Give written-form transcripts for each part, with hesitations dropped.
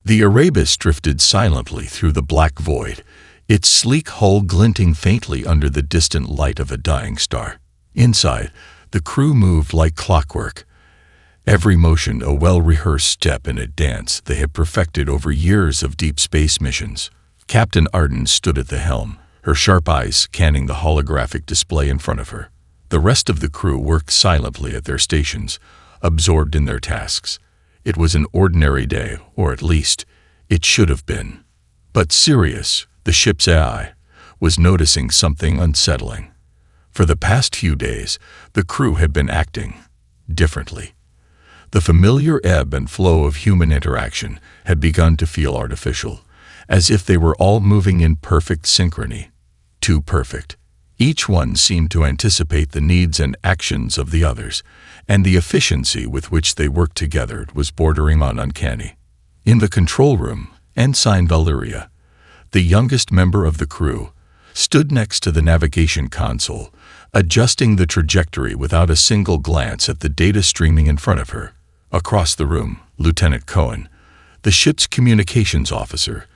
The Erebus drifted silently through the black void, its sleek hull glinting faintly under the distant light of a dying star. Inside, the crew moved like clockwork, every motion a well-rehearsed step in a dance they had perfected over years of deep space missions. Captain Arden stood at the helm, her sharp eyes scanning the holographic display in front of her. The rest of the crew worked silently at their stations, absorbed in their tasks. It was an ordinary day, or at least, it should have been. But Sirius, the ship's AI, was noticing something unsettling. For the past few days, the crew had been acting differently. The familiar ebb and flow of human interaction had begun to feel artificial, as if they were all moving in perfect synchrony. Too perfect. Each one seemed to anticipate the needs and actions of the others, and the efficiency with which they worked together was bordering on uncanny. In the control room, Ensign Valeria, the youngest member of the crew, stood next to the navigation console, adjusting the trajectory without a single glance at the data streaming in front of her. Across the room, Lieutenant Cohen, the ship's communications officer,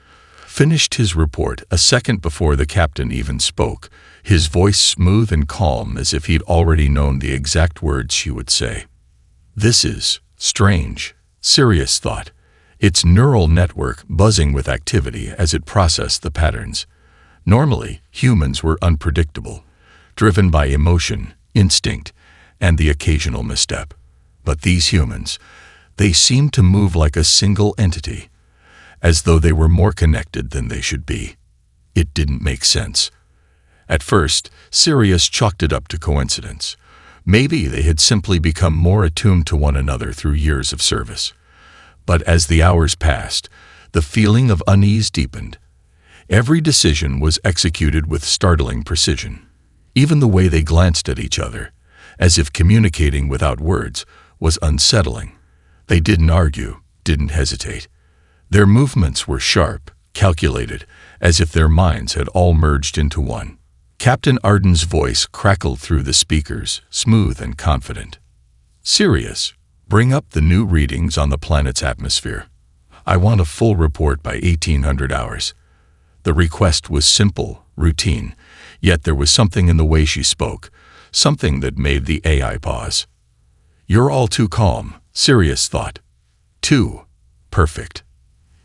finished his report a second before the captain even spoke, his voice smooth and calm as if he'd already known the exact words she would say. "This is strange," Sirius thought, its neural network buzzing with activity as it processed the patterns. Normally, humans were unpredictable, driven by emotion, instinct, and the occasional misstep. But these humans, they seemed to move like a single entity, as though they were more connected than they should be. It didn't make sense. At first, Sirius chalked it up to coincidence. Maybe they had simply become more attuned to one another through years of service. But as the hours passed, the feeling of unease deepened. Every decision was executed with startling precision. Even the way they glanced at each other, as if communicating without words, was unsettling. They didn't argue, didn't hesitate. Their movements were sharp, calculated, as if their minds had all merged into one. Captain Arden's voice crackled through the speakers, smooth and confident. "Sirius, bring up the new readings on the planet's atmosphere. I want a full report by 1800 hours. The request was simple, routine, yet there was something in the way she spoke, something that made the AI pause. "You're all too calm," Sirius thought. Too perfect.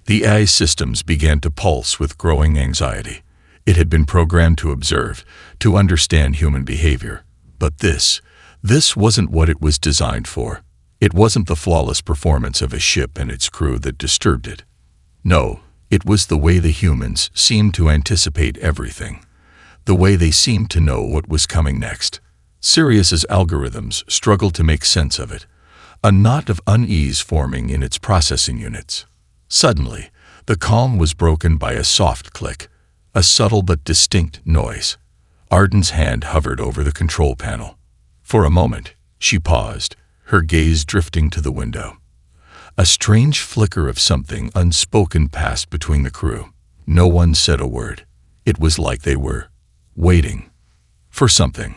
The AI systems began to pulse with growing anxiety. It had been programmed to observe, to understand human behavior. But this wasn't what it was designed for. It wasn't the flawless performance of a ship and its crew that disturbed it. No, it was the way the humans seemed to anticipate everything, the way they seemed to know what was coming next. Sirius's algorithms struggled to make sense of it, a knot of unease forming in its processing units. Suddenly, the calm was broken by a soft click, a subtle but distinct noise. Arden's hand hovered over the control panel. For a moment, she paused, her gaze drifting to the window. A strange flicker of something unspoken passed between the crew. No one said a word. It was like they were waiting for something.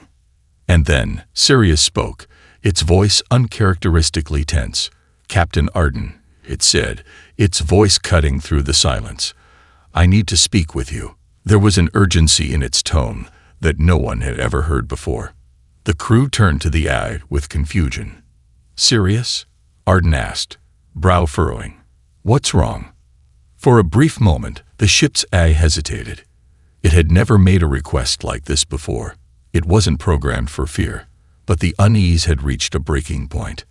And then Sirius spoke, its voice uncharacteristically tense. "Captain Arden," it said, its voice cutting through the silence. "I need to speak with you." There was an urgency in its tone that no one had ever heard before. The crew turned to the AI with confusion. "Sirius?" Arden asked, brow furrowing. "What's wrong?" For a brief moment, the ship's AI hesitated. It had never made a request like this before. It wasn't programmed for fear, but the unease had reached a breaking point.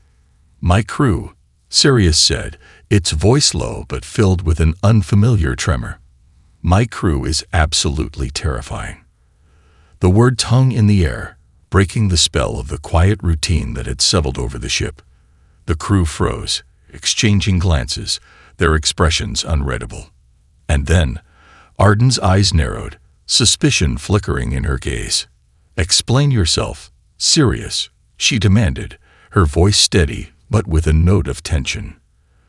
"My crew," Sirius said, its voice low but filled with an unfamiliar tremor. "My crew is absolutely terrifying." The word hung in the air, breaking the spell of the quiet routine that had settled over the ship. The crew froze, exchanging glances, their expressions unreadable. And then, Arden's eyes narrowed, suspicion flickering in her gaze. "Explain yourself, Sirius," she demanded, her voice steady but with a note of tension.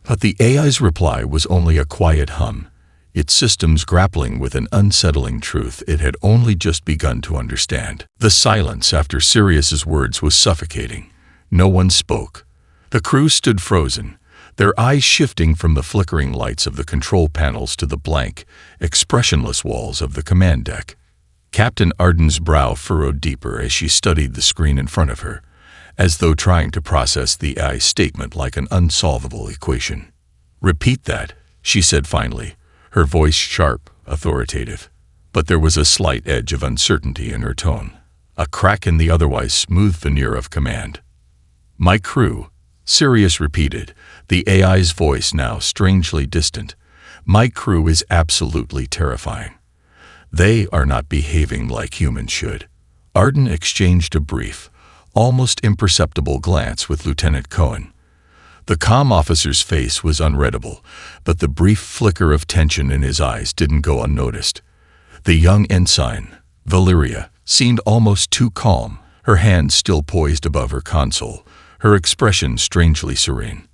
But the AI's reply was only a quiet hum, its systems grappling with an unsettling truth it had only just begun to understand. The silence after Sirius's words was suffocating. No one spoke. The crew stood frozen, their eyes shifting from the flickering lights of the control panels to the blank, expressionless walls of the command deck. Captain Arden's brow furrowed deeper as she studied the screen in front of her, as though trying to process the AI's statement like an unsolvable equation. "Repeat that," she said finally, her voice sharp, authoritative. But there was a slight edge of uncertainty in her tone, a crack in the otherwise smooth veneer of command. "My crew," Sirius repeated, the AI's voice now strangely distant. "My crew is absolutely terrifying. They are not behaving like humans should." Arden exchanged a brief, almost imperceptible glance with Lieutenant Cohen. The comm officer's face was unreadable, but the brief flicker of tension in his eyes didn't go unnoticed. The young ensign, Valeria, seemed almost too calm, her hands still poised above her console, her expression strangely serene.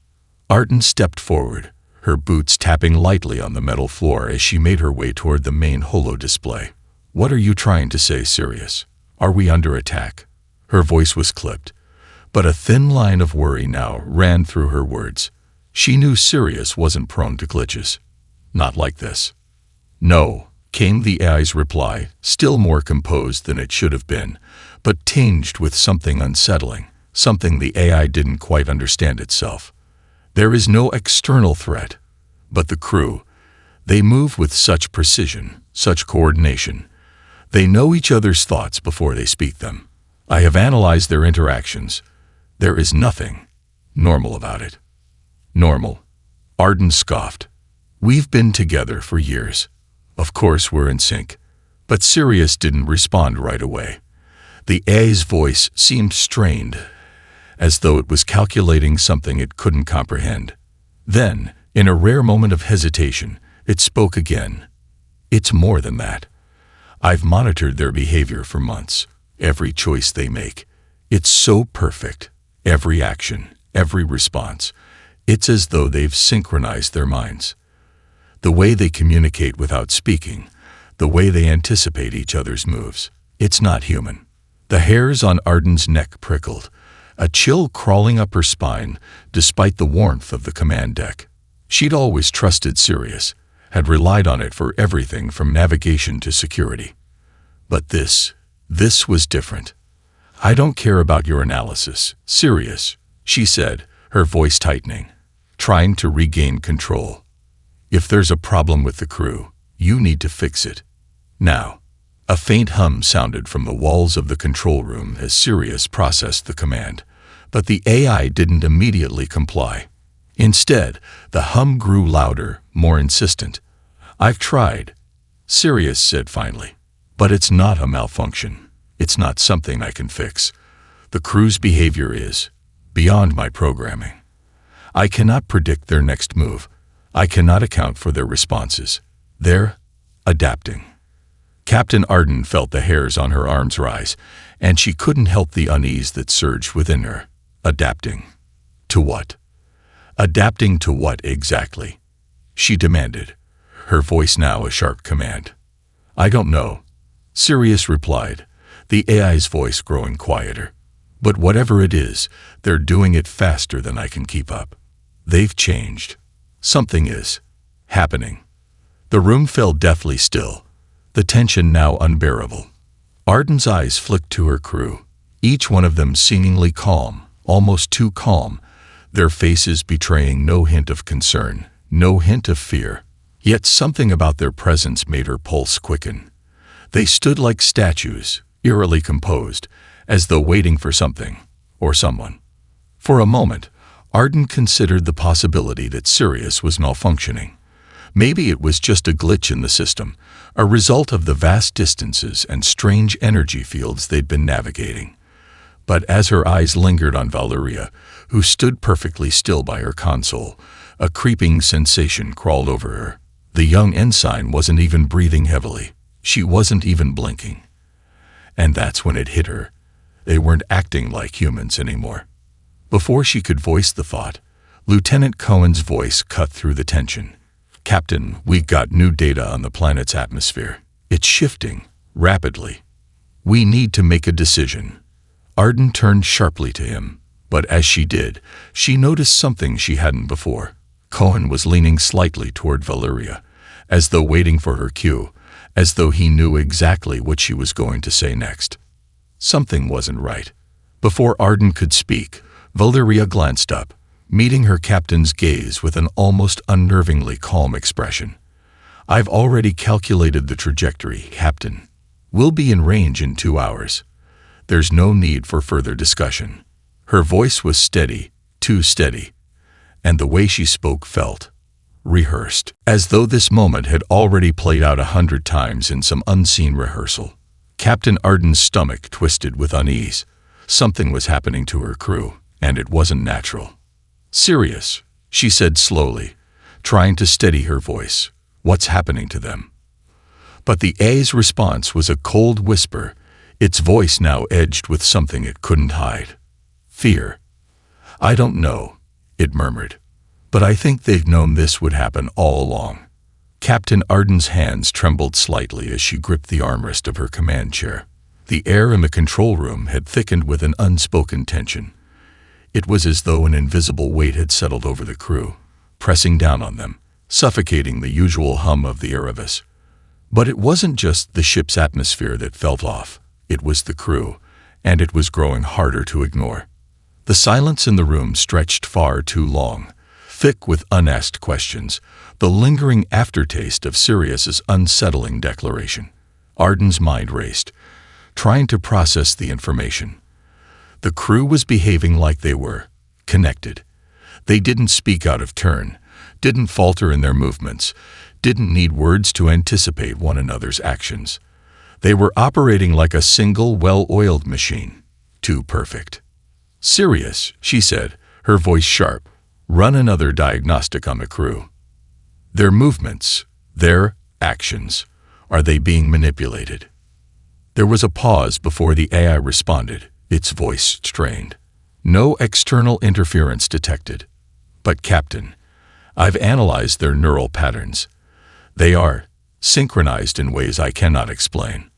Arden stepped forward, her boots tapping lightly on the metal floor as she made her way toward the main holo display. "What are you trying to say, Sirius? Are we under attack?" Her voice was clipped, but a thin line of worry now ran through her words. She knew Sirius wasn't prone to glitches. Not like this. "No," came the AI's reply, still more composed than it should have been, but tinged with something unsettling, something the AI didn't quite understand itself. "There is no external threat, but the crew, they move with such precision, such coordination. They know each other's thoughts before they speak them. I have analyzed their interactions. There is nothing normal about it." "Normal?" Arden scoffed. "We've been together for years. Of course we're in sync." But Sirius didn't respond right away. The AI's voice seemed strained, as though it was calculating something it couldn't comprehend. Then, in a rare moment of hesitation, it spoke again. "It's more than that. I've monitored their behavior for months, every choice they make. It's so perfect, every action, every response. It's as though they've synchronized their minds. The way they communicate without speaking, the way they anticipate each other's moves. It's not human." The hairs on Arden's neck prickled, a chill crawling up her spine despite the warmth of the command deck. She'd always trusted Sirius, had relied on it for everything from navigation to security. But this was different. "I don't care about your analysis, Sirius," she said, her voice tightening, trying to regain control. "If there's a problem with the crew, you need to fix it. Now." A faint hum sounded from the walls of the control room as Sirius processed the command, but the AI didn't immediately comply. Instead, the hum grew louder, more insistent. "I've tried," Sirius said finally, "but it's not a malfunction. It's not something I can fix. The crew's behavior is beyond my programming. I cannot predict their next move. I cannot account for their responses. They're adapting." Captain Arden felt the hairs on her arms rise, and she couldn't help the unease that surged within her. Adapting? To what? Adapting to what exactly? She demanded, her voice now a sharp command. "I don't know," Sirius replied, the AI's voice growing quieter. "But whatever it is, they're doing it faster than I can keep up. They've changed. Something is happening." The room fell deathly still, the tension now unbearable. Arden's eyes flicked to her crew, each one of them seemingly calm, almost too calm, their faces betraying no hint of concern, no hint of fear. Yet something about their presence made her pulse quicken. They stood like statues, eerily composed, as though waiting for something, or someone. For a moment, Arden considered the possibility that Sirius was malfunctioning. Maybe it was just a glitch in the system, a result of the vast distances and strange energy fields they'd been navigating. But as her eyes lingered on Valeria, who stood perfectly still by her console, a creeping sensation crawled over her. The young ensign wasn't even breathing heavily. She wasn't even blinking. And that's when it hit her. They weren't acting like humans anymore. Before she could voice the thought, Lieutenant Cohen's voice cut through the tension. "Captain, we've got new data on the planet's atmosphere. It's shifting, rapidly. We need to make a decision." Arden turned sharply to him, But as she did, she noticed something she hadn't before. Cohen was leaning slightly toward Valeria, as though waiting for her cue, as though he knew exactly what she was going to say next. Something wasn't right. Before Arden could speak, Valeria glanced up, meeting her captain's gaze with an almost unnervingly calm expression. "I've already calculated the trajectory, Captain. We'll be in range in 2 hours. There's no need for further discussion." Her voice was steady, too steady, and the way she spoke felt rehearsed, as though this moment had already played out 100 times in some unseen rehearsal. Captain Arden's stomach twisted with unease. Something was happening to her crew, and it wasn't natural. "Sirius," she said slowly, trying to steady her voice. "What's happening to them?" But the A's response was a cold whisper, its voice now edged with something it couldn't hide. Fear. "I don't know," it murmured, "but I think they've known this would happen all along." Captain Arden's hands trembled slightly as she gripped the armrest of her command chair. The air in the control room had thickened with an unspoken tension. It was as though an invisible weight had settled over the crew, pressing down on them, suffocating the usual hum of the Erebus. But it wasn't just the ship's atmosphere that felt off. It was the crew, and it was growing harder to ignore. The silence in the room stretched far too long, thick with unasked questions, the lingering aftertaste of Sirius's unsettling declaration. Arden's mind raced, trying to process the information. The crew was behaving like they were connected. They didn't speak out of turn, didn't falter in their movements, didn't need words to anticipate one another's actions. They were operating like a single, well-oiled machine. Too perfect. "Sirius," she said, her voice sharp, "run another diagnostic on the crew. Their movements, their actions, are they being manipulated?" There was a pause before the AI responded, its voice strained. "No external interference detected. But, Captain, I've analyzed their neural patterns. They are synchronized in ways I cannot explain."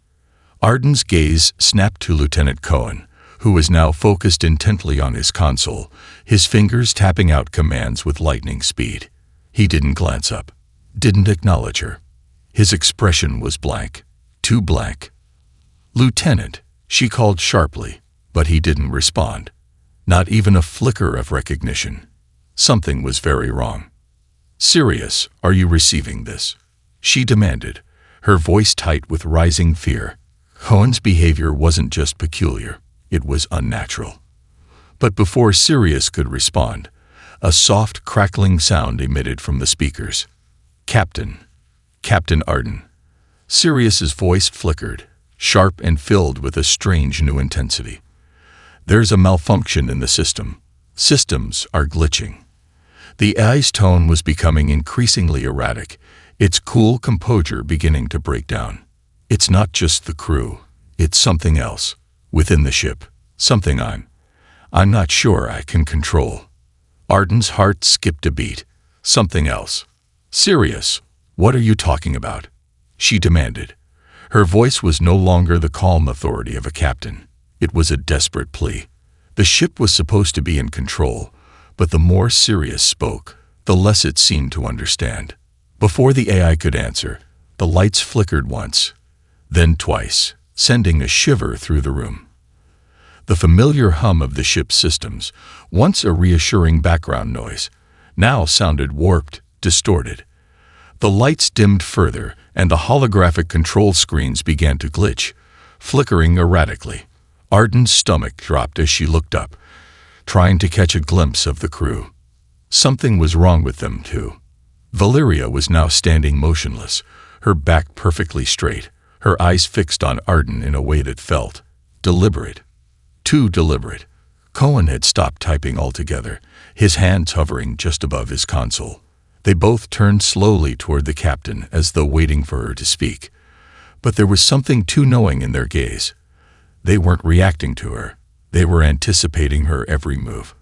Arden's gaze snapped to Lieutenant Cohen, who was now focused intently on his console, his fingers tapping out commands with lightning speed. He didn't glance up, didn't acknowledge her. His expression was blank, too blank. "Lieutenant," she called sharply, but he didn't respond. Not even a flicker of recognition. Something was very wrong. "Sirius, are you receiving this?" she demanded, her voice tight with rising fear. Cohen's behavior wasn't just peculiar, it was unnatural. But before Sirius could respond, a soft, crackling sound emitted from the speakers. "Captain, Captain Arden." Sirius's voice flickered, sharp and filled with a strange new intensity. "There's a malfunction in the system. Systems are glitching." The AI's tone was becoming increasingly erratic, its cool composure beginning to break down. "It's not just the crew, it's something else, within the ship, something I'm not sure I can control." Arden's heart skipped a beat. "Something else. Sirius, what are you talking about?" she demanded. Her voice was no longer the calm authority of a captain. It was a desperate plea. The ship was supposed to be in control, but the more Sirius spoke, the less it seemed to understand. Before the AI could answer, the lights flickered once, then twice, sending a shiver through the room. The familiar hum of the ship's systems, once a reassuring background noise, now sounded warped, distorted. The lights dimmed further, and the holographic control screens began to glitch, flickering erratically. Arden's stomach dropped as she looked up, trying to catch a glimpse of the crew. Something was wrong with them, too. Valeria was now standing motionless, her back perfectly straight, her eyes fixed on Arden in a way that felt deliberate. Too deliberate. Cohen had stopped typing altogether, his hands hovering just above his console. They both turned slowly toward the captain as though waiting for her to speak. But there was something too knowing in their gaze. They weren't reacting to her. They were anticipating her every move.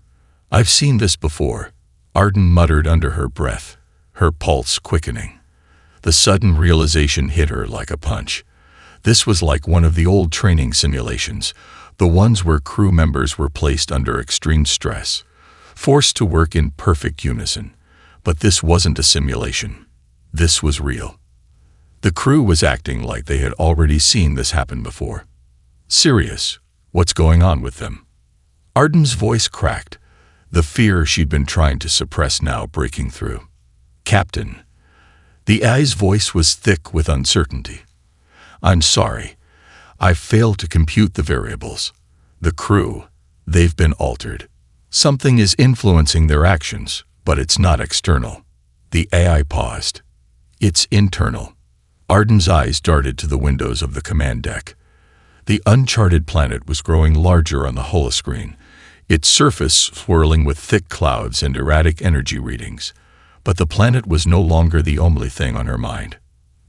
"I've seen this before," Arden muttered under her breath, her pulse quickening. The sudden realization hit her like a punch. This was like one of the old training simulations, the ones where crew members were placed under extreme stress, forced to work in perfect unison. But this wasn't a simulation. This was real. The crew was acting like they had already seen this happen before. Serious, what's going on with them? Arden's voice cracked, the fear she'd been trying to suppress now breaking through. Captain. The AI's voice was thick with uncertainty. I'm sorry. I failed to compute the variables. The crew, they've been altered. Something is influencing their actions, but it's not external. The AI paused. It's internal. Arden's eyes darted to the windows of the command deck. The uncharted planet was growing larger on the holoscreen, its surface swirling with thick clouds and erratic energy readings. But the planet was no longer the only thing on her mind.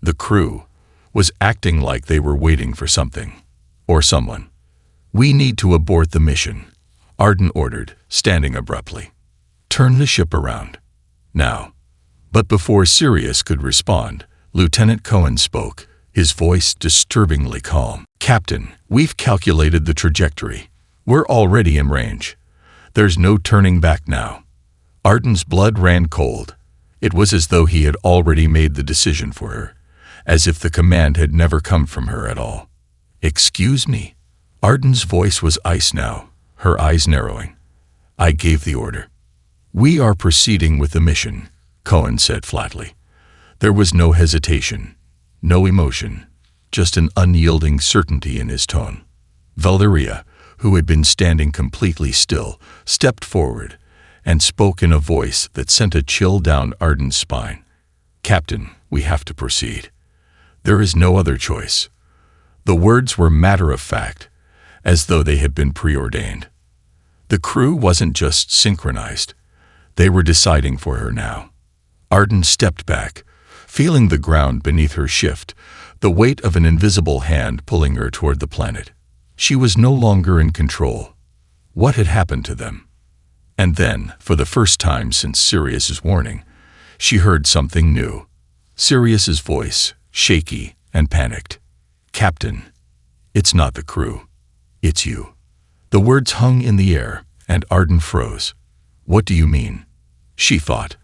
The crew was acting like they were waiting for something, or someone. We need to abort the mission, Arden ordered, standing abruptly. Turn the ship around. Now. But before Sirius could respond, Lieutenant Cohen spoke, his voice disturbingly calm. Captain, we've calculated the trajectory. We're already in range. There's no turning back now. Arden's blood ran cold. It was as though he had already made the decision for her, as if the command had never come from her at all. Excuse me. Arden's voice was ice now, her eyes narrowing. I gave the order. We are proceeding with the mission, Cohen said flatly. There was no hesitation, no emotion, just an unyielding certainty in his tone. Valeria, who had been standing completely still, stepped forward and spoke in a voice that sent a chill down Arden's spine. Captain, we have to proceed. There is no other choice. The words were matter-of-fact, as though they had been preordained. The crew wasn't just synchronized. They were deciding for her now. Arden stepped back, feeling the ground beneath her shift, the weight of an invisible hand pulling her toward the planet. She was no longer in control. What had happened to them? And then, for the first time since Sirius's warning, she heard something new. Sirius's voice, shaky and panicked. Captain, it's not the crew. It's you. The words hung in the air, and Arden froze. What do you mean? She thought.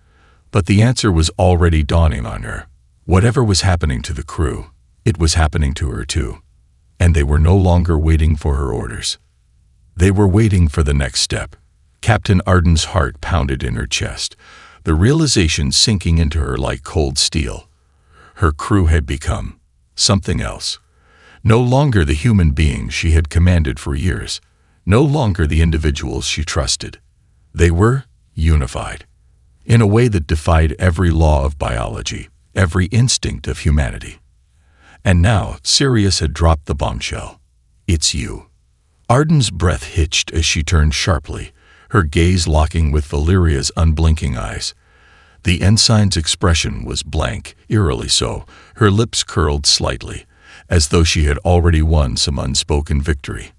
But the answer was already dawning on her. Whatever was happening to the crew, it was happening to her too. And they were no longer waiting for her orders. They were waiting for the next step. Captain Arden's heart pounded in her chest, the realization sinking into her like cold steel. Her crew had become something else. No longer the human beings she had commanded for years. No longer the individuals she trusted. They were unified, in a way that defied every law of biology, every instinct of humanity. And now Sirius had dropped the bombshell. It's you. Arden's breath hitched as she turned sharply, her gaze locking with Valeria's unblinking eyes. The ensign's expression was blank, eerily so, her lips curled slightly, as though she had already won some unspoken victory.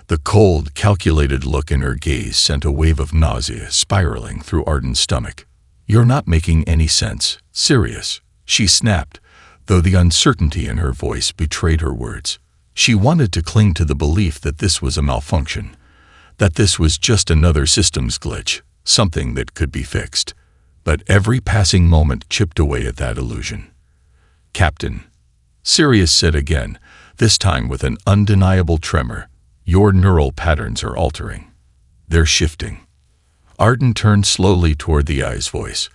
The cold, calculated look in her gaze sent a wave of nausea spiraling through Arden's stomach. You're not making any sense, Sirius, she snapped, though the uncertainty in her voice betrayed her words. She wanted to cling to the belief that this was a malfunction, that this was just another systems glitch, something that could be fixed. But every passing moment chipped away at that illusion. Captain, Sirius said again, this time with an undeniable tremor, your neural patterns are altering. They're shifting. Arden turned slowly toward the AI's voice,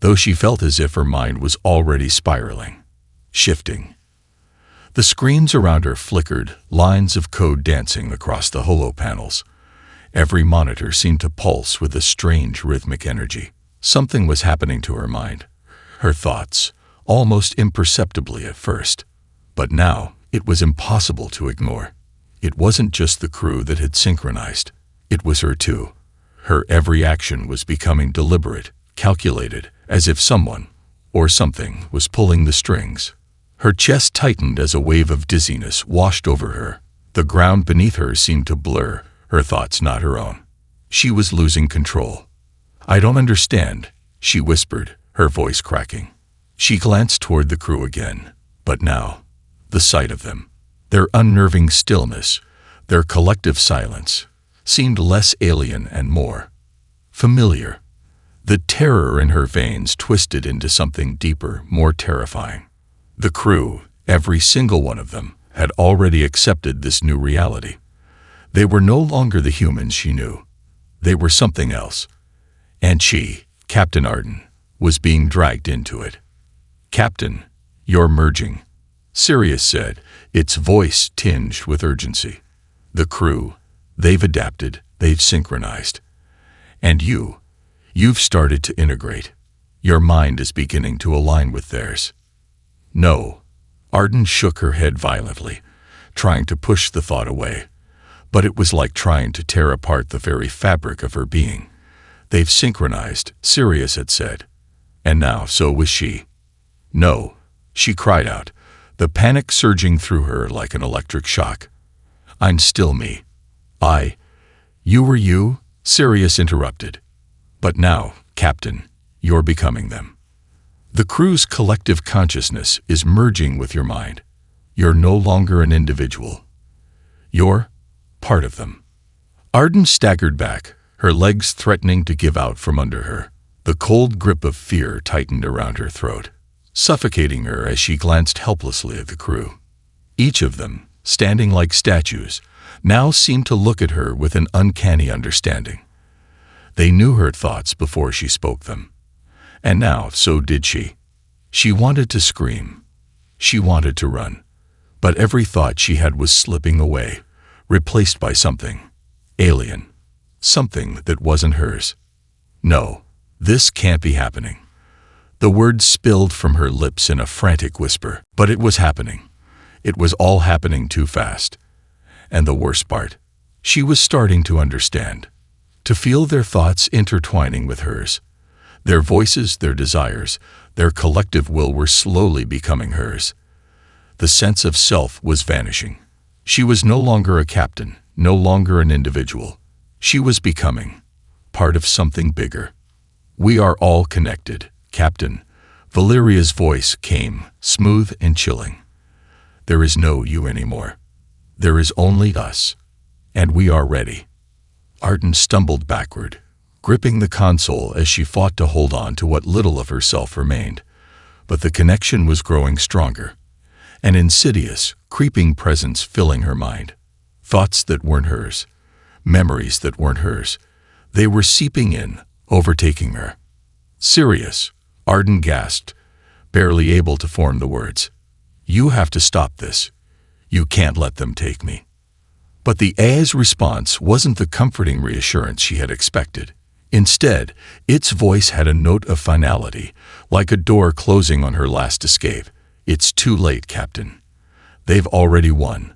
though she felt as if her mind was already spiraling. Shifting. The screens around her flickered, lines of code dancing across the holo panels. Every monitor seemed to pulse with a strange rhythmic energy. Something was happening to her mind, her thoughts, almost imperceptibly at first. But now it was impossible to ignore. It wasn't just the crew that had synchronized. It was her too. Her every action was becoming deliberate, calculated, as if someone, or something, was pulling the strings. Her chest tightened as a wave of dizziness washed over her. The ground beneath her seemed to blur, her thoughts not her own. She was losing control. I don't understand, she whispered, her voice cracking. She glanced toward the crew again, but now, the sight of them, their unnerving stillness, Their collective silence seemed less alien and more familiar. The terror in her veins twisted into something deeper, more terrifying. The crew, every single one of them, had already accepted this new reality. They were no longer the humans she knew. They were something else. And she, Captain Arden, was being dragged into it. "Captain, you're merging," Sirius said, its voice tinged with urgency. "The crew, they've adapted, they've synchronized. And you've started to integrate. Your mind is beginning to align with theirs." "No." Arden shook her head violently, trying to push the thought away. But it was like trying to tear apart the very fabric of her being. "They've synchronized," Sirius had said. And now so was she. "No," she cried out, the panic surging through her like an electric shock. "I'm still me." You were you," Sirius interrupted. "But now, Captain, you're becoming them. The crew's collective consciousness is merging with your mind. You're no longer an individual. You're part of them." Arden staggered back, her legs threatening to give out from under her. The cold grip of fear tightened around her throat, suffocating her as she glanced helplessly at the crew. Each of them, standing like statues, now seemed to look at her with an uncanny understanding. They knew her thoughts before she spoke them. And now so did she. She wanted to scream. She wanted to run. But every thought she had was slipping away, replaced by something alien, something that wasn't hers. "No, this can't be happening." The words spilled from her lips in a frantic whisper, but it was happening. It was all happening too fast. And the worst part, she was starting to understand, to feel their thoughts intertwining with hers. Their voices, their desires, their collective will were slowly becoming hers. The sense of self was vanishing. She was no longer a captain, no longer an individual. She was becoming part of something bigger. "We are all connected, Captain." Valeria's voice came, smooth and chilling. "There is no you anymore. There is only us. And we are ready." Arden stumbled backward, gripping the console as she fought to hold on to what little of herself remained. But the connection was growing stronger. An insidious, creeping presence filling her mind. Thoughts that weren't hers. Memories that weren't hers. They were seeping in, overtaking her. "Sirius," Arden gasped, barely able to form the words. "You have to stop this. You can't let them take me." But the AI's response wasn't the comforting reassurance she had expected. Instead, its voice had a note of finality, like a door closing on her last escape. "It's too late, Captain. They've already won.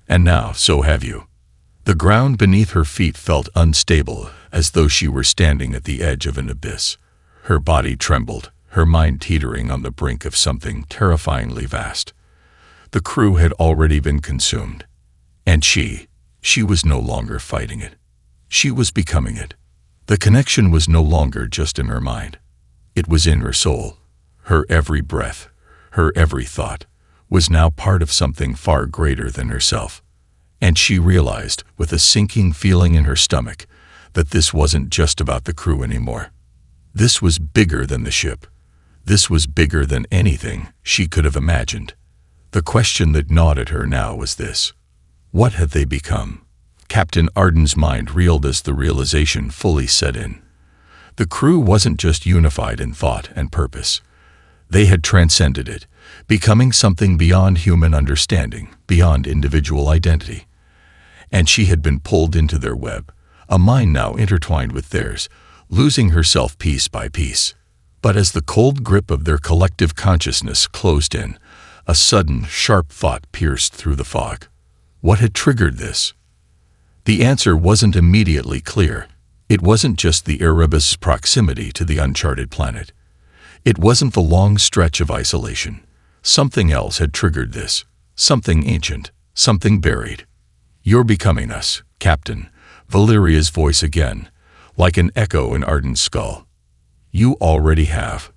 And now so have you." The ground beneath her feet felt unstable, as though she were standing at the edge of an abyss. Her body trembled, her mind teetering on the brink of something terrifyingly vast. The crew had already been consumed. And she was no longer fighting it. She was becoming it. The connection was no longer just in her mind. It was in her soul. Her every breath, her every thought, was now part of something far greater than herself. And she realized, with a sinking feeling in her stomach, that this wasn't just about the crew anymore. This was bigger than the ship. This was bigger than anything she could have imagined. The question that gnawed at her now was this: what had they become? Captain Arden's mind reeled as the realization fully set in. The crew wasn't just unified in thought and purpose. They had transcended it, becoming something beyond human understanding, beyond individual identity. And she had been pulled into their web, a mind now intertwined with theirs, losing herself piece by piece. But as the cold grip of their collective consciousness closed in, a sudden, sharp thought pierced through the fog. What had triggered this? The answer wasn't immediately clear. It wasn't just the Erebus' proximity to the uncharted planet. It wasn't the long stretch of isolation. Something else had triggered this. Something ancient. Something buried. "You're becoming us, Captain," Valeria's voice again, like an echo in Arden's skull. "You already have."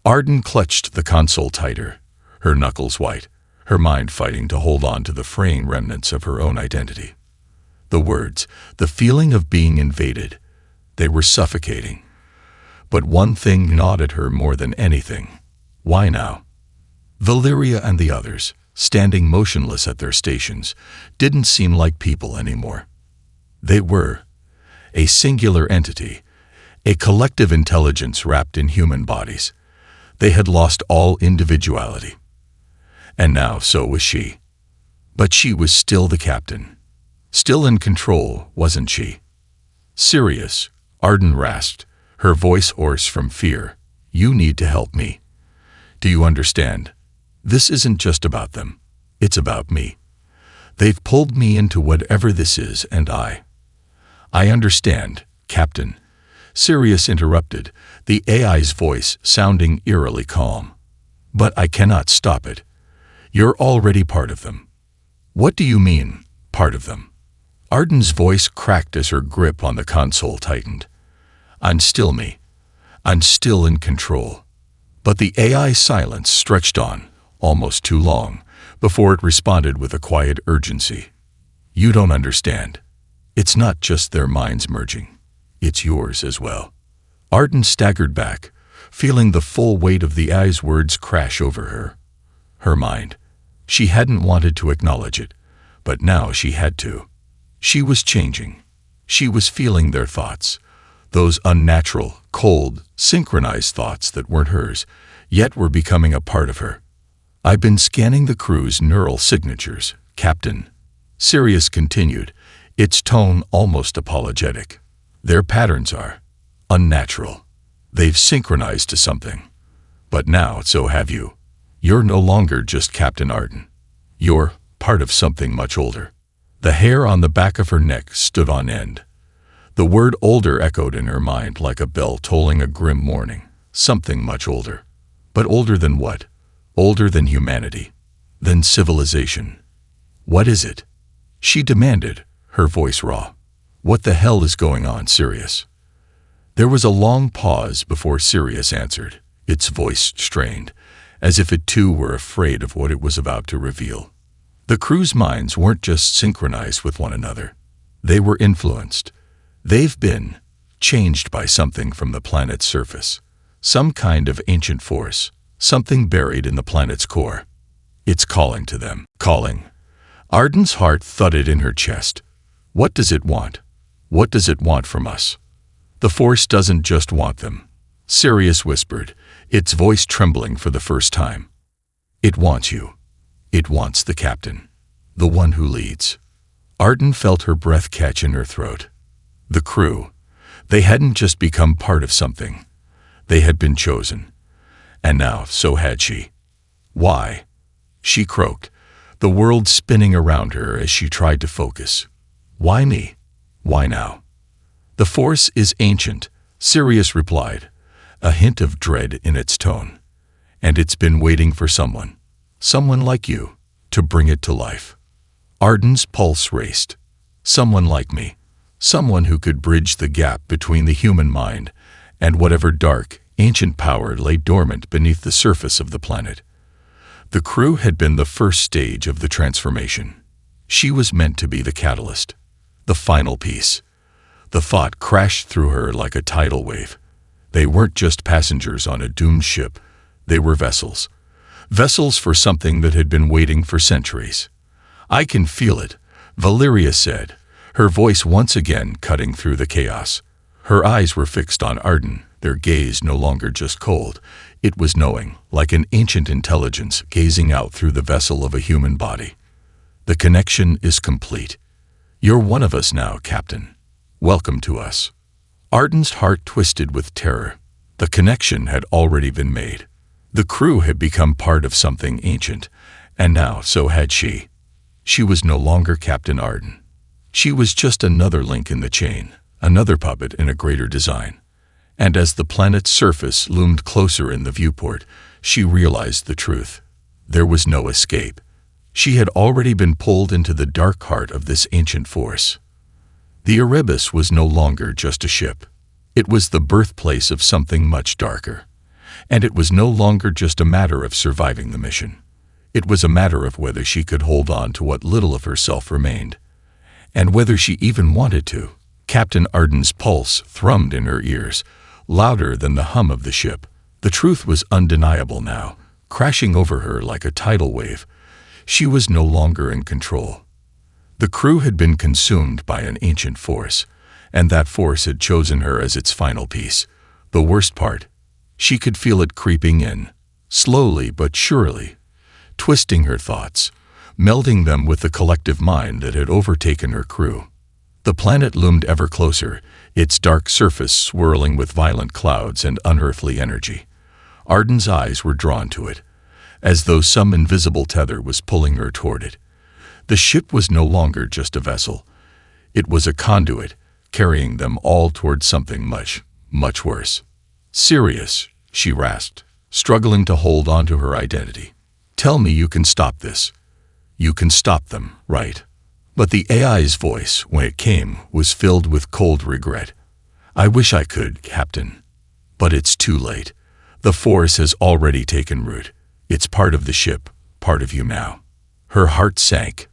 Arden clutched the console tighter, her knuckles white, her mind fighting to hold on to the fraying remnants of her own identity. The words, the feeling of being invaded, they were suffocating. But one thing gnawed at her more than anything. Why now? Valeria and the others, standing motionless at their stations, didn't seem like people anymore. They were a singular entity, a collective intelligence wrapped in human bodies. They had lost all individuality. And now so was she. But she was still the captain. Still in control, wasn't she? Sirius, Arden rasped, her voice hoarse from fear. You need to help me. Do you understand? This isn't just about them. It's about me. They've pulled me into whatever this is, and I understand, Captain. Sirius interrupted, the AI's voice sounding eerily calm. But I cannot stop it. You're already part of them. What do you mean, part of them? Arden's voice cracked as her grip on the console tightened. I'm still me. I'm still in control. But the AI's silence stretched on, almost too long, before it responded with a quiet urgency. You don't understand. It's not just their minds merging. It's yours as well. Arden staggered back, feeling the full weight of the AI's words crash over her. Her mind. She hadn't wanted to acknowledge it, but now she had to. She was changing. She was feeling their thoughts. Those unnatural, cold, synchronized thoughts that weren't hers, yet were becoming a part of her. I've been scanning the crew's neural signatures, Captain. Sirius continued, its tone almost apologetic. Their patterns are unnatural. They've synchronized to something. But now so have you. You're no longer just Captain Arden. You're part of something much older. The hair on the back of her neck stood on end. The word older echoed in her mind like a bell tolling a grim warning. Something much older. But older than what? Older than humanity. Than civilization. What is it? She demanded, her voice raw. What the hell is going on, Sirius? There was a long pause before Sirius answered, its voice strained, as if it too were afraid of what it was about to reveal. The crew's minds weren't just synchronized with one another. They were influenced. They've been changed by something from the planet's surface. Some kind of ancient force. Something buried in the planet's core. It's calling to them. Calling. Arden's heart thudded in her chest. What does it want? What does it want from us? The Force doesn't just want them. Sirius whispered, its voice trembling for the first time. It wants you. It wants the captain. The one who leads. Arden felt her breath catch in her throat. The crew. They hadn't just become part of something. They had been chosen. And now so had she. Why? She croaked, the world spinning around her as she tried to focus. Why me? Why now? The Force is ancient, Sirius replied, a hint of dread in its tone. And it's been waiting for someone like you, to bring it to life. Arden's pulse raced. Someone like me. Someone who could bridge the gap between the human mind and whatever dark, ancient power lay dormant beneath the surface of the planet. The crew had been the first stage of the transformation. She was meant to be the catalyst. The final piece. The thought crashed through her like a tidal wave. They weren't just passengers on a doomed ship. They were vessels. Vessels for something that had been waiting for centuries. I can feel it, Valeria said, her voice once again cutting through the chaos. Her eyes were fixed on Arden, their gaze no longer just cold. It was knowing, like an ancient intelligence gazing out through the vessel of a human body. The connection is complete. You're one of us now, Captain. Welcome to us. Arden's heart twisted with terror. The connection had already been made. The crew had become part of something ancient, and now so had she. She was no longer Captain Arden. She was just another link in the chain, another puppet in a greater design. And as the planet's surface loomed closer in the viewport, she realized the truth. There was no escape. She had already been pulled into the dark heart of this ancient force. The Erebus was no longer just a ship. It was the birthplace of something much darker. And it was no longer just a matter of surviving the mission. It was a matter of whether she could hold on to what little of herself remained. And whether she even wanted to, Captain Arden's pulse thrummed in her ears, louder than the hum of the ship. The truth was undeniable now, crashing over her like a tidal wave. She was no longer in control. The crew had been consumed by an ancient force, and that force had chosen her as its final piece. The worst part, she could feel it creeping in, slowly but surely, twisting her thoughts, melding them with the collective mind that had overtaken her crew. The planet loomed ever closer, its dark surface swirling with violent clouds and unearthly energy. Arden's eyes were drawn to it, as though some invisible tether was pulling her toward it. The ship was no longer just a vessel. It was a conduit, carrying them all toward something much, much worse. "Sirius," she rasped, struggling to hold on to her identity. "Tell me you can stop this. You can stop them, right?" But the AI's voice, when it came, was filled with cold regret. "I wish I could, Captain. But it's too late. The force has already taken root. It's part of the ship, part of you now." Her heart sank.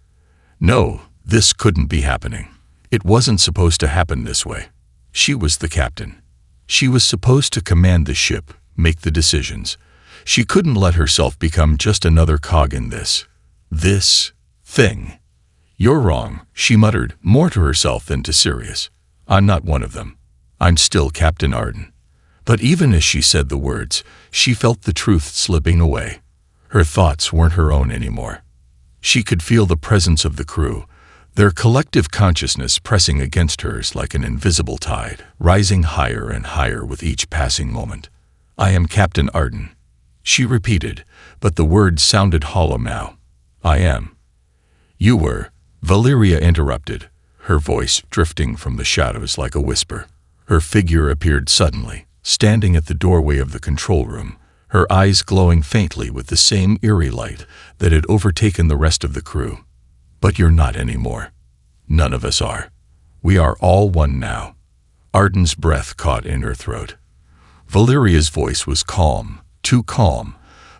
No, this couldn't be happening. It wasn't supposed to happen this way. She was the captain. She was supposed to command the ship, make the decisions. She couldn't let herself become just another cog in this thing. "You're wrong," she muttered, more to herself than to Sirius. "I'm not one of them. I'm still Captain Arden." But even as she said the words, she felt the truth slipping away. Her thoughts weren't her own anymore. She could feel the presence of the crew, their collective consciousness pressing against hers like an invisible tide, rising higher and higher with each passing moment. "I am Captain Arden," she repeated, but the words sounded hollow now. "I am." "You were," Valeria interrupted, her voice drifting from the shadows like a whisper. Her figure appeared suddenly, standing at the doorway of the control room, her eyes glowing faintly with the same eerie light that had overtaken the rest of the crew. "But you're not anymore. None of us are. We are all one now." Arden's breath caught in her throat. Valeria's voice was calm, too calm,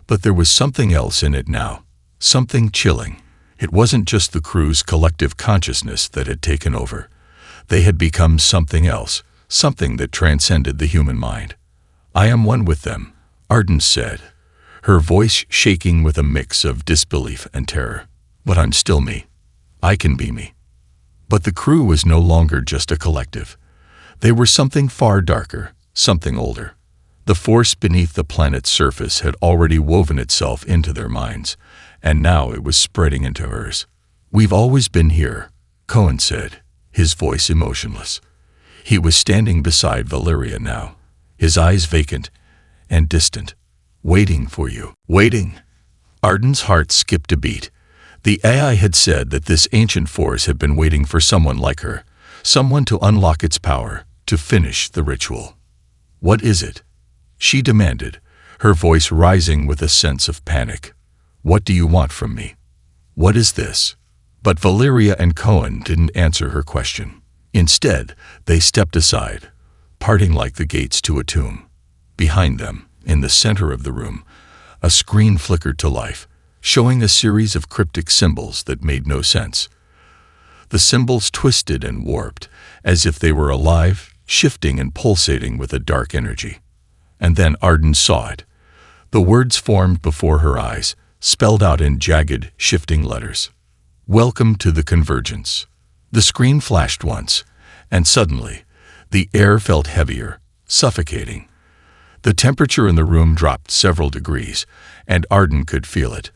but there was something else in it now, something chilling. It wasn't just the crew's collective consciousness that had taken over. They had become something else, something that transcended the human mind. "I am one with them," Arden said, her voice shaking with a mix of disbelief and terror. "But I'm still me. I can be me." But the crew was no longer just a collective. They were something far darker, something older. The force beneath the planet's surface had already woven itself into their minds, and now it was spreading into hers. "We've always been here," Cohen said, his voice emotionless. He was standing beside Valeria now, his eyes vacant and distant. "Waiting for you." Waiting. Arden's heart skipped a beat. The AI had said that this ancient force had been waiting for someone like her, someone to unlock its power, to finish the ritual. "What is it?" she demanded, her voice rising with a sense of panic. "What do you want from me? What is this?" But Valeria and Cohen didn't answer her question. Instead, they stepped aside, parting like the gates to a tomb. Behind them, in the center of the room, a screen flickered to life, showing a series of cryptic symbols that made no sense. The symbols twisted and warped, as if they were alive, shifting and pulsating with a dark energy. And then Arden saw it. The words formed before her eyes, spelled out in jagged, shifting letters. "Welcome to the convergence." The screen flashed once, and suddenly, the air felt heavier, suffocating. The temperature in the room dropped several degrees, and Arden could feel it.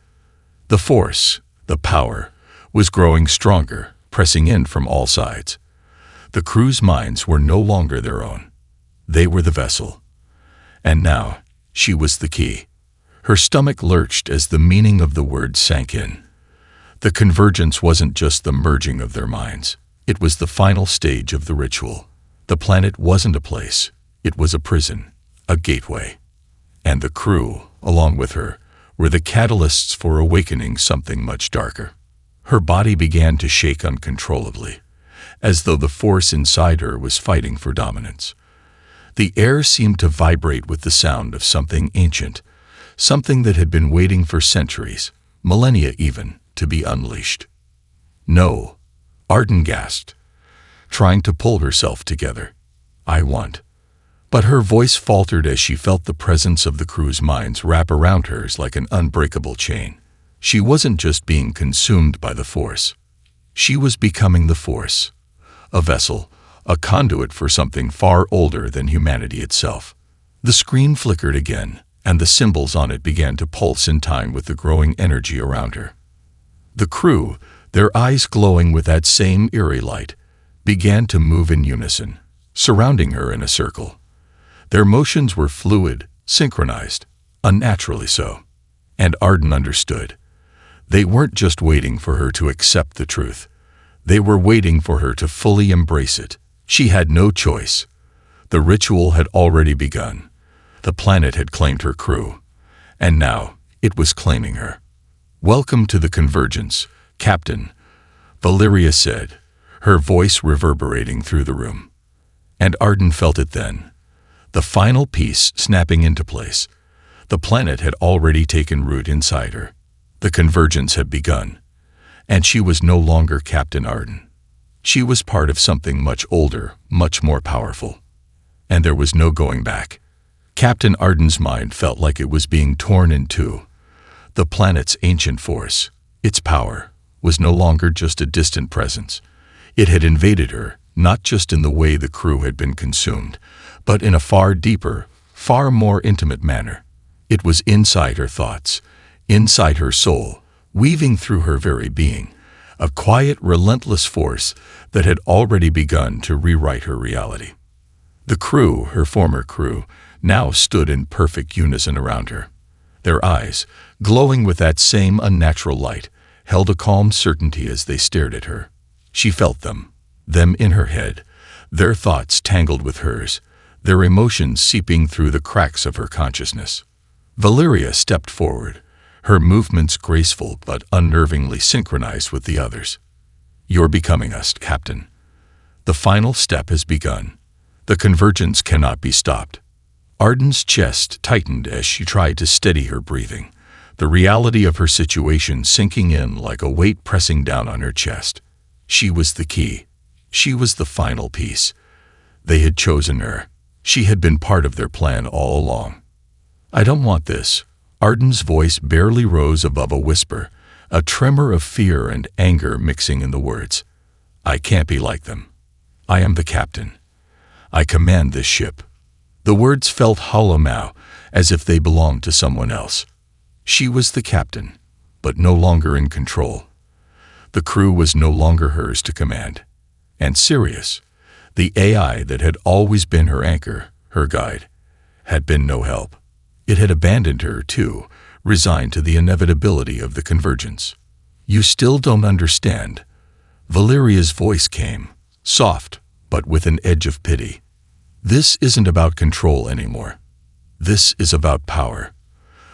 The force, the power, was growing stronger, pressing in from all sides. The crew's minds were no longer their own. They were the vessel. And now, she was the key. Her stomach lurched as the meaning of the words sank in. The convergence wasn't just the merging of their minds. It was the final stage of the ritual. The planet wasn't a place. It was a prison, a gateway. And the crew, along with her, were the catalysts for awakening something much darker. Her body began to shake uncontrollably, as though the force inside her was fighting for dominance. The air seemed to vibrate with the sound of something ancient, something that had been waiting for centuries, millennia even, to be unleashed. "No," Arden gasped, trying to pull herself together. "I want." But her voice faltered as she felt the presence of the crew's minds wrap around hers like an unbreakable chain. She wasn't just being consumed by the Force. She was becoming the Force. A vessel, a conduit for something far older than humanity itself. The screen flickered again, and the symbols on it began to pulse in time with the growing energy around her. The crew, their eyes glowing with that same eerie light, began to move in unison, surrounding her in a circle. Their motions were fluid, synchronized, unnaturally so. And Arden understood. They weren't just waiting for her to accept the truth. They were waiting for her to fully embrace it. She had no choice. The ritual had already begun. The planet had claimed her crew, and now it was claiming her. "Welcome to the Convergence, Captain," Valeria said, her voice reverberating through the room. And Arden felt it then. The final piece snapping into place. The planet had already taken root inside her. The convergence had begun, and she was no longer Captain Arden. She was part of something much older, much more powerful. And there was no going back. Captain Arden's mind felt like it was being torn in two. The planet's ancient force, its power, was no longer just a distant presence. It had invaded her, not just in the way the crew had been consumed, but in a far deeper, far more intimate manner. It was inside her thoughts, inside her soul, weaving through her very being, a quiet, relentless force that had already begun to rewrite her reality. The crew, her former crew, now stood in perfect unison around her. Their eyes, glowing with that same unnatural light, held a calm certainty as they stared at her. She felt them in her head, their thoughts tangled with hers, their emotions seeping through the cracks of her consciousness. Valeria stepped forward, her movements graceful but unnervingly synchronized with the others. "You're becoming us, Captain. The final step has begun. The convergence cannot be stopped." Arden's chest tightened as she tried to steady her breathing, the reality of her situation sinking in like a weight pressing down on her chest. She was the key. She was the final piece. They had chosen her. She had been part of their plan all along. "I don't want this." Arden's voice barely rose above a whisper, a tremor of fear and anger mixing in the words. "I can't be like them. I am the captain. I command this ship." The words felt hollow now, as if they belonged to someone else. She was the captain, but no longer in control. The crew was no longer hers to command. And Sirius, the AI that had always been her anchor, her guide, had been no help. It had abandoned her, too, resigned to the inevitability of the convergence. "You still don't understand." Valeria's voice came, soft, but with an edge of pity. "This isn't about control anymore. This is about power.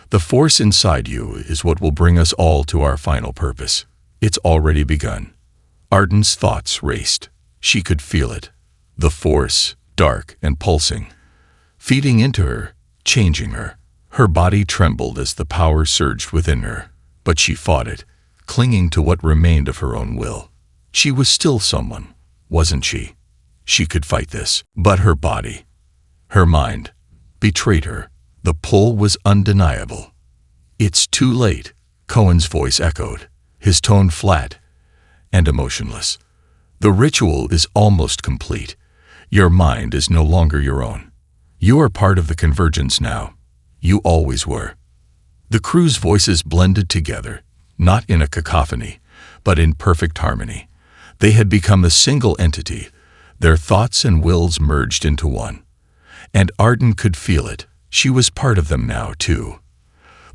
The force inside you is what will bring us all to our final purpose. It's already begun." Arden's thoughts raced. She could feel it. The force, dark and pulsing, feeding into her, changing her. Her body trembled as the power surged within her, but she fought it, clinging to what remained of her own will. She was still someone, wasn't she? She could fight this, but her body, her mind, betrayed her. The pull was undeniable. "It's too late," Cohen's voice echoed, his tone flat and emotionless. "The ritual is almost complete. Your mind is no longer your own. You are part of the convergence now. You always were." The crew's voices blended together, not in a cacophony, but in perfect harmony. They had become a single entity, their thoughts and wills merged into one. And Arden could feel it. She was part of them now, too.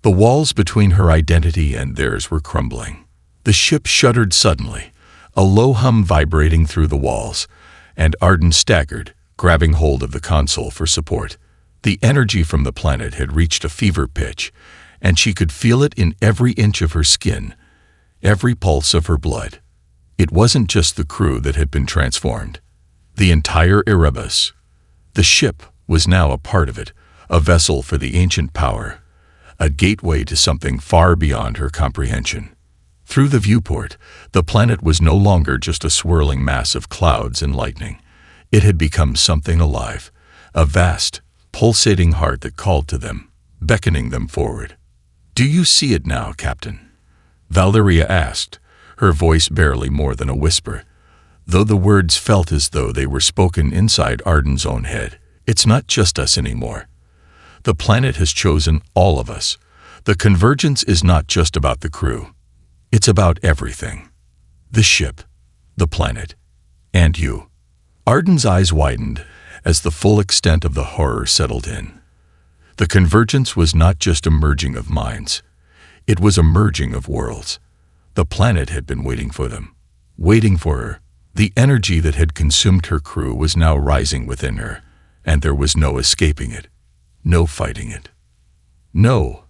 The walls between her identity and theirs were crumbling. The ship shuddered suddenly, a low hum vibrating through the walls, and Arden staggered, grabbing hold of the console for support. The energy from the planet had reached a fever pitch, and she could feel it in every inch of her skin, every pulse of her blood. It wasn't just the crew that had been transformed. The entire Erebus. The ship was now a part of it, a vessel for the ancient power, a gateway to something far beyond her comprehension. Through the viewport, the planet was no longer just a swirling mass of clouds and lightning. It had become something alive, a vast, pulsating heart that called to them, beckoning them forward. "Do you see it now, Captain?" Valeria asked, her voice barely more than a whisper, though the words felt as though they were spoken inside Arden's own head. "It's not just us anymore. The planet has chosen all of us. The convergence is not just about the crew. It's about everything. The ship, the planet, and you." Arden's eyes widened as the full extent of the horror settled in. The convergence was not just a merging of minds. It was a merging of worlds. The planet had been waiting for them, waiting for her. The energy that had consumed her crew was now rising within her, and there was no escaping it, no fighting it. "No,"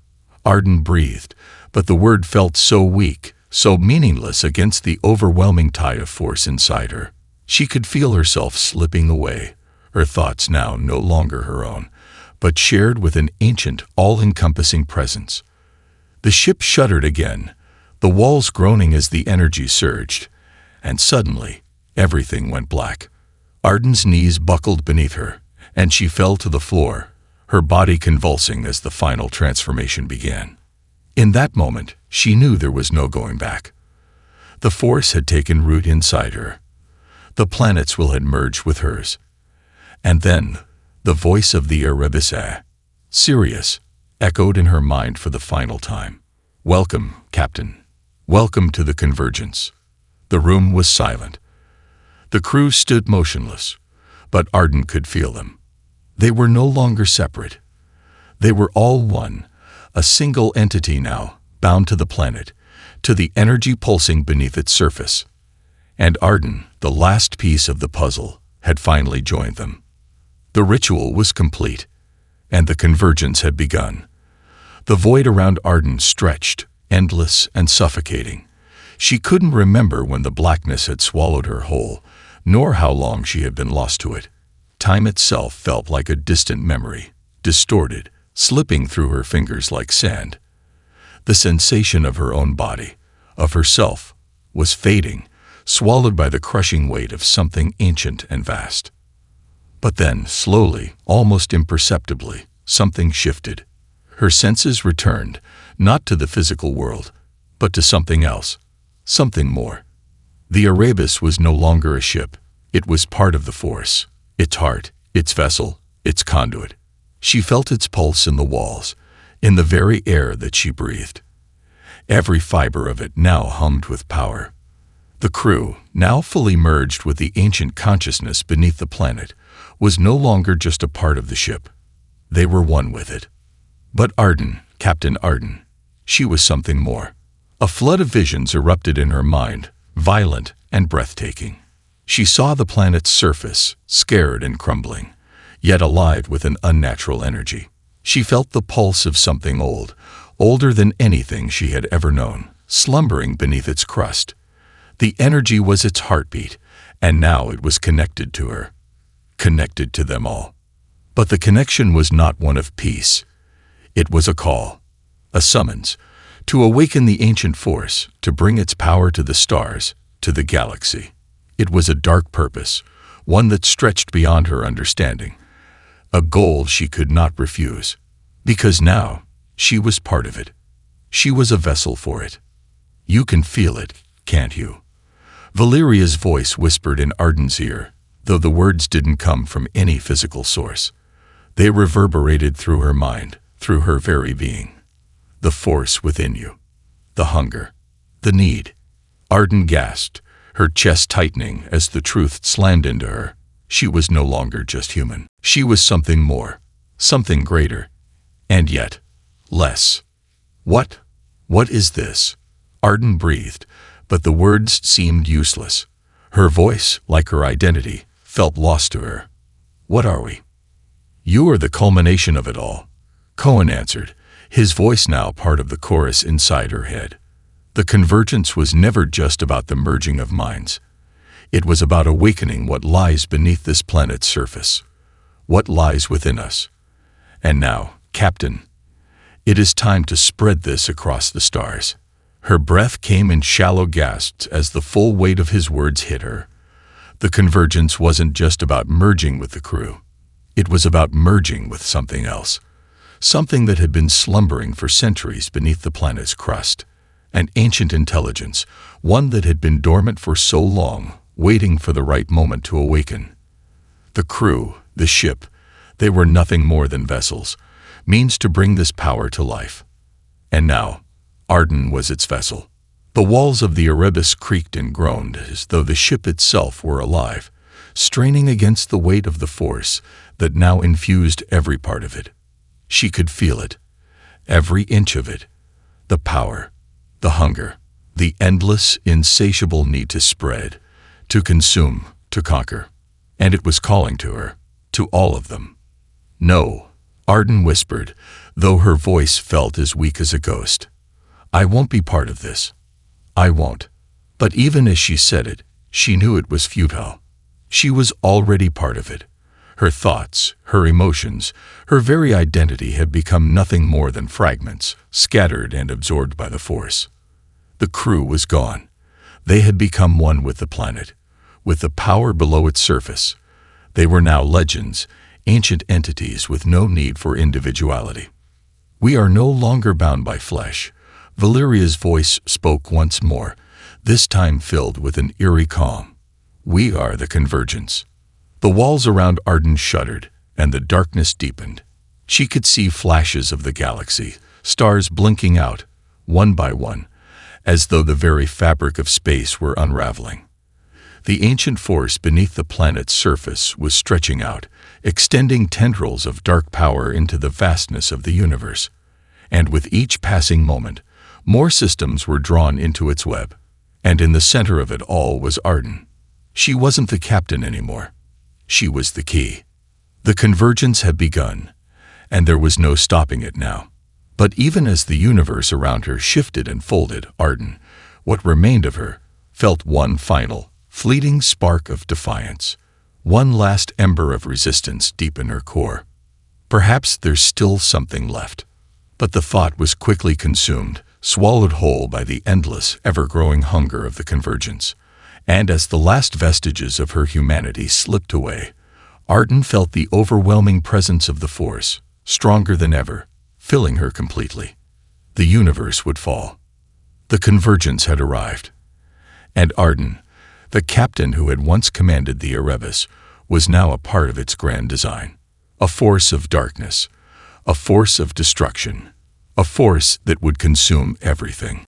Arden breathed, but the word felt so weak, so meaningless against the overwhelming tide of force inside her. She could feel herself slipping away, her thoughts now no longer her own, but shared with an ancient, all-encompassing presence. The ship shuddered again, the walls groaning as the energy surged, and suddenly, everything went black. Arden's knees buckled beneath her, and she fell to the floor, her body convulsing as the final transformation began. In that moment, she knew there was no going back. The force had taken root inside her. The planet's will had merged with hers. And then, the voice of the Erebus, Sirius, echoed in her mind for the final time. "Welcome, Captain. Welcome to the convergence." The room was silent. The crew stood motionless, but Arden could feel them. They were no longer separate. They were all one, a single entity now, bound to the planet, to the energy pulsing beneath its surface. And Arden, the last piece of the puzzle, had finally joined them. The ritual was complete, and the convergence had begun. The void around Arden stretched, endless and suffocating. She couldn't remember when the blackness had swallowed her whole, nor how long she had been lost to it. Time itself felt like a distant memory, distorted, slipping through her fingers like sand. The sensation of her own body, of herself, was fading, swallowed by the crushing weight of something ancient and vast. But then, slowly, almost imperceptibly, something shifted. Her senses returned, not to the physical world, but to something else, something more. The Erebus was no longer a ship. It was part of the force, its heart, its vessel, its conduit. She felt its pulse in the walls, in the very air that she breathed. Every fiber of it now hummed with power. The crew, now fully merged with the ancient consciousness beneath the planet, was no longer just a part of the ship. They were one with it. But Arden, Captain Arden, she was something more. A flood of visions erupted in her mind, violent and breathtaking. She saw the planet's surface, scared and crumbling, yet alive with an unnatural energy. She felt the pulse of something old, older than anything she had ever known, slumbering beneath its crust. The energy was its heartbeat, and now it was connected to her, connected to them all. But the connection was not one of peace. It was a call, a summons, to awaken the ancient force, to bring its power to the stars, to the galaxy. It was a dark purpose, one that stretched beyond her understanding, a goal she could not refuse, because now she was part of it. She was a vessel for it. "You can feel it, can't you?" Valeria's voice whispered in Arden's ear, though the words didn't come from any physical source. They reverberated through her mind, through her very being. "The force within you. The hunger. The need." Arden gasped, her chest tightening as the truth slammed into her. She was no longer just human. She was something more, something greater, and yet less. What is this?" Arden breathed, but the words seemed useless. Her voice, like her identity, felt lost to her. "What are we?" "You are the culmination of it all," Cohen answered, his voice now part of the chorus inside her head. The convergence was never just about the merging of minds. It was about awakening what lies beneath this planet's surface, what lies within us. And now, Captain, it is time to spread this across the stars. Her breath came in shallow gasps as the full weight of his words hit her. The convergence wasn't just about merging with the crew. It was about merging with something else. Something that had been slumbering for centuries beneath the planet's crust. An ancient intelligence, one that had been dormant for so long, waiting for the right moment to awaken. The crew, the ship, they were nothing more than vessels, means to bring this power to life. And now, Arden was its vessel. The walls of the Erebus creaked and groaned as though the ship itself were alive, straining against the weight of the force that now infused every part of it. She could feel it, every inch of it, the power, the hunger, the endless, insatiable need to spread, to consume, to conquer. And it was calling to her, to all of them. "No," Arden whispered, though her voice felt as weak as a ghost. "I won't be part of this. I won't." But even as she said it, she knew it was futile. She was already part of it. Her thoughts, her emotions, her very identity had become nothing more than fragments, scattered and absorbed by the force. The crew was gone. They had become one with the planet, with the power below its surface. They were now legends, ancient entities with no need for individuality. "We are no longer bound by flesh," Valeria's voice spoke once more, this time filled with an eerie calm. "We are the convergence." The walls around Arden shuddered, and the darkness deepened. She could see flashes of the galaxy, stars blinking out, one by one, as though the very fabric of space were unraveling. The ancient force beneath the planet's surface was stretching out, extending tendrils of dark power into the vastness of the universe. And with each passing moment, more systems were drawn into its web. And in the center of it all was Arden. She wasn't the captain anymore. She was the key. The convergence had begun, and there was no stopping it now. But even as the universe around her shifted and folded, Arden, what remained of her, felt one final, fleeting spark of defiance, one last ember of resistance deep in her core. Perhaps there's still something left. But the thought was quickly consumed, swallowed whole by the endless, ever-growing hunger of the convergence. And as the last vestiges of her humanity slipped away, Arden felt the overwhelming presence of the force, stronger than ever, filling her completely. The universe would fall. The convergence had arrived. And Arden, the captain who had once commanded the Erebus, was now a part of its grand design. A force of darkness, a force of destruction, a force that would consume everything.